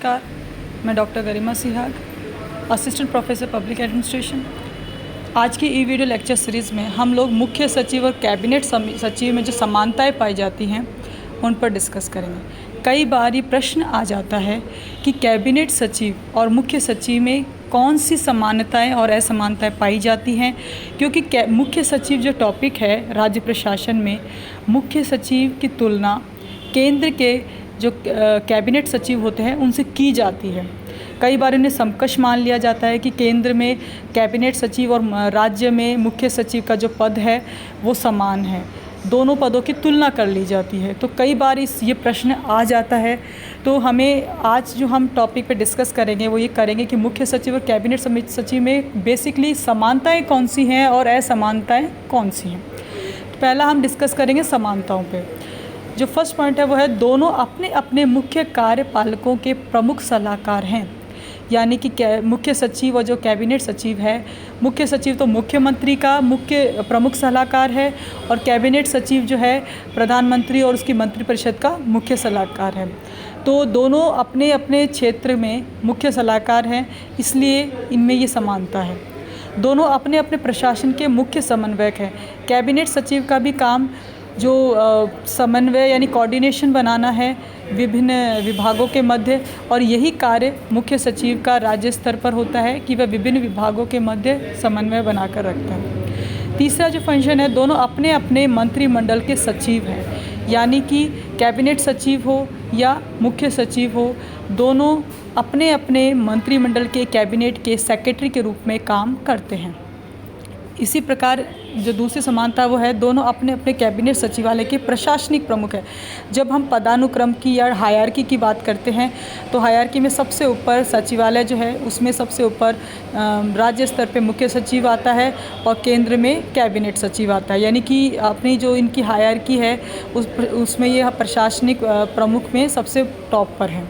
नमस्कार, मैं doctor Garima Sihag, assistant professor public administration. आज की ई वीडियो लेक्चर सीरीज़ में हम लोग मुख्य सचिव और कैबिनेट सचिव में जो समानताएं पाई जाती हैं उन पर डिस्कस करेंगे। कई बार ये प्रश्न आ जाता है कि कैबिनेट सचिव और मुख्य सचिव में कौन सी समानताएं और असमानताएं पाई जाती हैं, क्योंकि मुख्य सचिव जो टॉपिक है राज्य प्रशासन में, मुख्य सचिव की तुलना केंद्र के जो कैबिनेट सचिव होते हैं उनसे की जाती है। कई बार इन्हें समकक्ष मान लिया जाता है कि केंद्र में कैबिनेट सचिव और राज्य में मुख्य सचिव का जो पद है वो समान है, दोनों पदों की तुलना कर ली जाती है। तो कई बार ये प्रश्न आ जाता है। तो हमें आज जो हम टॉपिक पे डिस्कस करेंगे वो ये करेंगे कि मुख्य सचिव और कैबिनेट सचिव में बेसिकली समानताएं कौन सी हैं और असमानताएं कौन सी हैं। तो पहला हम डिस्कस करेंगे समानताओं पे। जो फर्स्ट पॉइंट है वो है दोनों अपने अपने मुख्य कार्यपालकों के प्रमुख सलाहकार हैं। यानी कि मुख्य सचिव और जो कैबिनेट सचिव है, मुख्य सचिव तो मुख्यमंत्री का मुख्य प्रमुख सलाहकार है और कैबिनेट सचिव जो है प्रधानमंत्री और उसकी मंत्रिपरिषद का मुख्य सलाहकार है। तो दोनों अपने अपने क्षेत्र में मुख्य सलाहकार हैं, इसलिए इनमें ये समानता है। दोनों अपने अपने प्रशासन के मुख्य समन्वयक हैं। कैबिनेट सचिव का भी काम जो समन्वय यानी कोऑर्डिनेशन बनाना है विभिन्न विभागों के मध्य, और यही कार्य मुख्य सचिव का राज्य स्तर पर होता है कि वह विभिन्न विभागों के मध्य समन्वय बनाकर रखता है। तीसरा जो फंक्शन है, दोनों अपने अपने मंत्रिमंडल के सचिव हैं। यानी कि कैबिनेट सचिव हो या मुख्य सचिव हो, दोनों अपने अपने मंत्रिमंडल के कैबिनेट के सेक्रेटरी के रूप में काम करते हैं। इसी प्रकार जो दूसरी समानता वो है दोनों अपने अपने कैबिनेट सचिवालय के प्रशासनिक प्रमुख है। जब हम पदानुक्रम की या हायरार्की की बात करते हैं तो हायरार्की में सबसे ऊपर सचिवालय जो है उसमें सबसे ऊपर राज्य स्तर पे मुख्य सचिव आता है और केंद्र में कैबिनेट सचिव आता है। यानी कि अपनी जो इनकी हायरार्की है उसमें ये प्रशासनिक प्रमुख में सबसे टॉप पर है।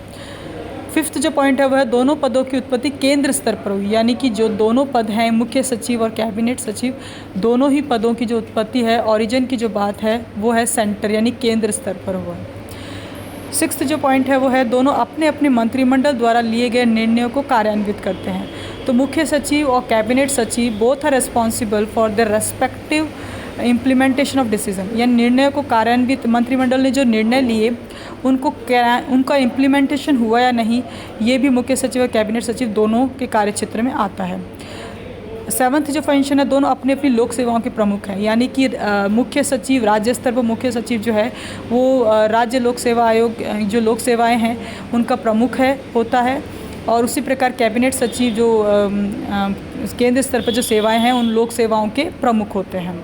फिफ्थ जो पॉइंट है वह है दोनों पदों की उत्पत्ति केंद्र स्तर पर हुई। यानी कि जो दोनों पद हैं मुख्य सचिव और कैबिनेट सचिव, दोनों ही पदों की जो उत्पत्ति है, ओरिजिन की जो बात है वो है सेंटर यानी केंद्र स्तर पर हुआ है। सिक्स्थ जो पॉइंट है वो है दोनों अपने अपने मंत्रिमंडल द्वारा लिए गए निर्णयों को कार्यान्वित करते हैं। तो मुख्य सचिव और कैबिनेट सचिव both are responsible for the respective implementation of decision. यानी निर्णयों को कार्यान्वित, मंत्रिमंडल ने जो निर्णय लिए उनका इम्प्लीमेंटेशन हुआ या नहीं, ये भी मुख्य सचिव और कैबिनेट सचिव दोनों के कार्यक्षेत्र में आता है। सेवंथ जो फंक्शन है, दोनों अपनी अपनी लोक सेवाओं के प्रमुख हैं। यानी कि मुख्य सचिव राज्य स्तर पर मुख्य सचिव जो है वो राज्य लोक सेवा आयोग जो लोक सेवाएं हैं उनका प्रमुख होता है, और उसी प्रकार कैबिनेट सचिव जो केंद्र स्तर पर जो सेवाएं हैं उन लोक सेवाओं के प्रमुख होते हैं।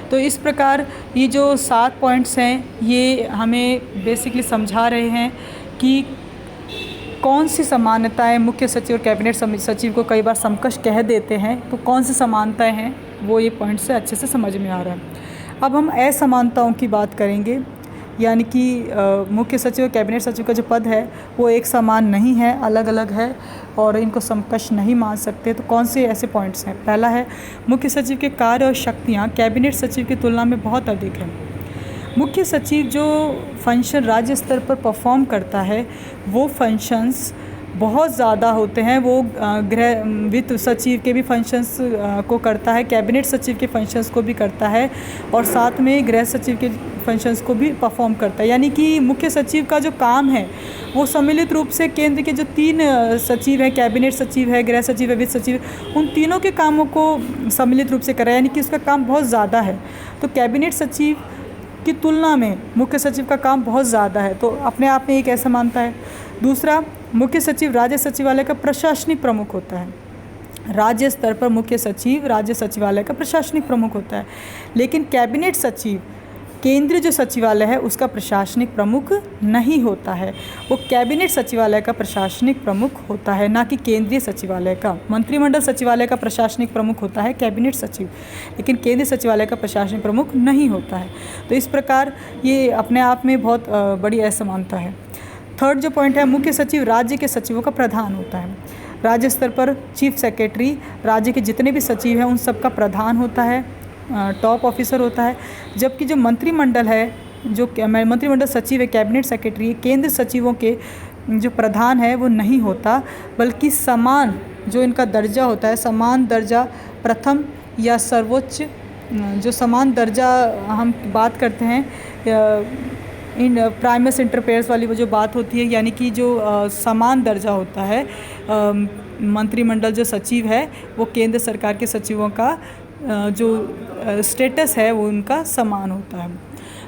तो इस प्रकार ये जो 7 पॉइंट्स हैं ये हमें बेसिकली समझा रहे हैं कि कौन सी समानताएं मुख्य सचिव और कैबिनेट सचिव को कई बार समकक्ष कह देते हैं, तो कौन सी समानताएं हैं वो ये पॉइंट से अच्छे से समझ में आ रहा है। अब हम असमानताओं की बात करेंगे। यानी कि मुख्य सचिव और कैबिनेट सचिव का जो पद है वो एक समान नहीं है, अलग अलग है और इनको समकक्ष नहीं मान सकते। तो कौन से ऐसे पॉइंट्स हैं? पहला है मुख्य सचिव के कार्य और शक्तियाँ कैबिनेट सचिव की तुलना में बहुत अधिक है। मुख्य सचिव जो फंक्शन राज्य स्तर पर परफॉर्म करता है वो फंक्शंस बहुत ज़्यादा होते हैं। वो गृह वित्त सचिव के भी फंक्शंस को करता है, कैबिनेट सचिव के फंक्शंस को भी करता है और साथ में गृह सचिव के फंक्शंस को भी परफॉर्म करता है। यानी कि मुख्य सचिव का जो काम है वो सम्मिलित रूप से केंद्र के जो 3 सचिव हैं, कैबिनेट सचिव है, गृह सचिव है, वित्त सचिव, उन तीनों के कामों को सम्मिलित रूप से कर रहा है। यानी कि उसका काम बहुत ज़्यादा है। तो कैबिनेट सचिव की तुलना में मुख्य सचिव का काम बहुत ज़्यादा है, तो अपने आप में एक ऐसा मानता है। दूसरा, मुख्य सचिव राज्य सचिवालय का प्रशासनिक प्रमुख होता है। राज्य स्तर पर मुख्य सचिव राज्य सचिवालय का प्रशासनिक प्रमुख होता है, लेकिन कैबिनेट सचिव केंद्रीय जो सचिवालय है उसका प्रशासनिक प्रमुख नहीं होता है। वो कैबिनेट सचिवालय का प्रशासनिक प्रमुख होता है, ना कि केंद्रीय सचिवालय का। मंत्रिमंडल सचिवालय का प्रशासनिक प्रमुख होता है कैबिनेट सचिव, लेकिन केंद्रीय सचिवालय का प्रशासनिक प्रमुख नहीं होता है। तो इस प्रकार ये अपने आप में बहुत बड़ी असमानता है। थर्ड जो पॉइंट है, मुख्य सचिव राज्य के सचिवों का प्रधान होता है। राज्य स्तर पर चीफ सेक्रेटरी राज्य के जितने भी सचिव हैं उन सब का प्रधान होता है, टॉप ऑफिसर होता है। जबकि जो मंत्रिमंडल है, जो मंत्रिमंडल सचिव है, कैबिनेट सेक्रेटरी, केंद्र सचिवों के जो प्रधान है वो नहीं होता, बल्कि समान जो इनका दर्जा होता है, समान दर्जा प्रथम या सर्वोच्च, जो समान दर्जा हम बात करते हैं इन प्राइमस इंटर पेयर्स वाली वो जो बात होती है, यानी कि जो समान दर्जा होता है, मंत्रिमंडल जो सचिव है वो केंद्र सरकार के सचिवों का जो स्टेटस है वो उनका समान होता है।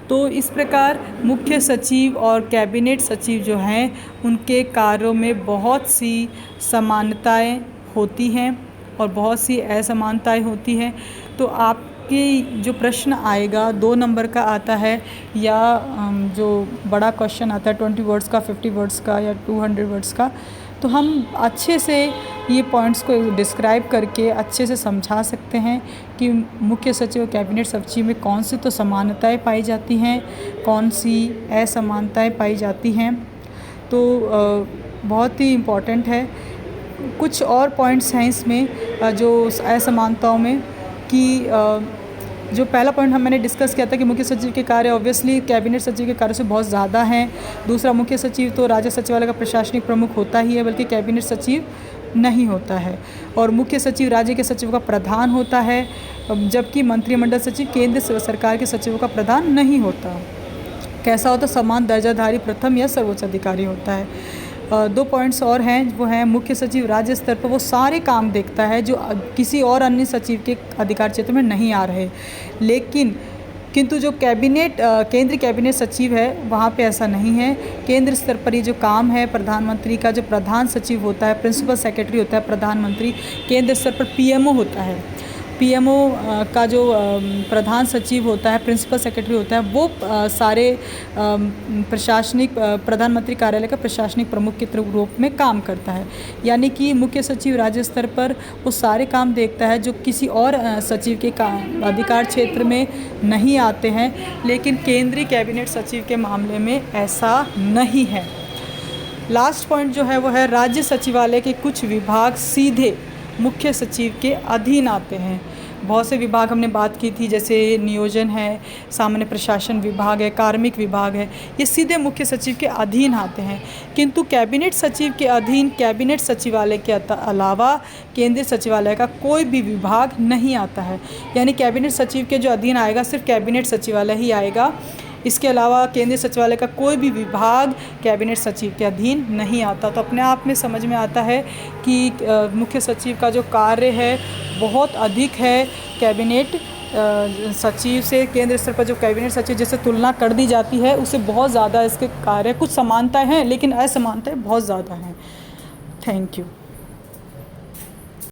तो इस प्रकार मुख्य सचिव और कैबिनेट सचिव जो हैं उनके कार्यों में बहुत सी समानताएं होती हैं और बहुत सी असमानताएं होती हैं। तो आपकी जो प्रश्न आएगा 2 नंबर का आता है, या जो बड़ा क्वेश्चन आता है 20 वर्ड्स का, 50 वर्ड्स का या 200 वर्ड्स का, तो हम अच्छे से ये पॉइंट्स को डिस्क्राइब करके अच्छे से समझा सकते हैं कि मुख्य सचिव और कैबिनेट सचिव में कौन सी तो समानताएं पाई जाती हैं, कौन सी असमानताएं पाई जाती हैं। तो बहुत ही इम्पॉर्टेंट है। कुछ और पॉइंट्स हैं इसमें जो असमानताओं में, कि जो पहला पॉइंट मैंने डिस्कस किया था कि मुख्य सचिव के कार्य ऑब्वियसली कैबिनेट सचिव के कार्य से बहुत ज़्यादा हैं। दूसरा, मुख्य सचिव तो राज्य सचिवालय का प्रशासनिक प्रमुख होता ही है, बल्कि कैबिनेट सचिव नहीं होता है। और मुख्य सचिव राज्य के सचिव का प्रधान होता है, जबकि मंत्रिमंडल सचिव केंद्र सरकार के सचिवों का प्रधान नहीं होता। कैसा होता? समान दर्जाधारी प्रथम या सर्वोच्च अधिकारी होता है। 2 पॉइंट्स और हैं, वो हैं मुख्य सचिव राज्य स्तर पर वो सारे काम देखता है जो किसी और अन्य सचिव के अधिकार क्षेत्र में नहीं आ रहे, लेकिन किंतु जो केंद्रीय कैबिनेट सचिव है वहाँ पे ऐसा नहीं है। केंद्र स्तर पर ये जो काम है, प्रधानमंत्री का जो प्रधान सचिव होता है, प्रिंसिपल सेक्रेटरी होता है प्रधानमंत्री, केंद्र स्तर पर पीएमओ होता है, पीएमओ का जो प्रधान सचिव होता है, प्रिंसिपल सेक्रेटरी होता है, वो सारे प्रशासनिक प्रधानमंत्री कार्यालय का प्रशासनिक प्रमुख के रूप में काम करता है। यानी कि मुख्य सचिव राज्य स्तर पर वो सारे काम देखता है जो किसी और सचिव के अधिकार क्षेत्र में नहीं आते हैं, लेकिन केंद्रीय कैबिनेट सचिव के मामले में ऐसा नहीं है। लास्ट पॉइंट जो है वो है राज्य सचिवालय के कुछ विभाग सीधे मुख्य सचिव के अधीन आते हैं। बहुत से विभाग हमने बात की थी, जैसे नियोजन है, सामान्य प्रशासन विभाग है, कार्मिक विभाग है, ये सीधे मुख्य सचिव के अधीन आते हैं। किंतु कैबिनेट सचिव के अधीन कैबिनेट सचिवालय के अलावा केंद्रीय सचिवालय का कोई भी विभाग नहीं आता है। यानी कैबिनेट सचिव के जो अधीन आएगा सिर्फ कैबिनेट सचिवालय ही आएगा, इसके अलावा केंद्रीय सचिवालय का कोई भी विभाग कैबिनेट सचिव के अधीन नहीं आता। तो अपने आप में समझ में आता है कि मुख्य सचिव का जो कार्य है बहुत अधिक है कैबिनेट सचिव से। केंद्र स्तर पर जो कैबिनेट सचिव जिससे तुलना कर दी जाती है उससे बहुत ज़्यादा इसके कार्य, कुछ समानताएं हैं लेकिन असमानताएं बहुत ज़्यादा हैं। Thank you.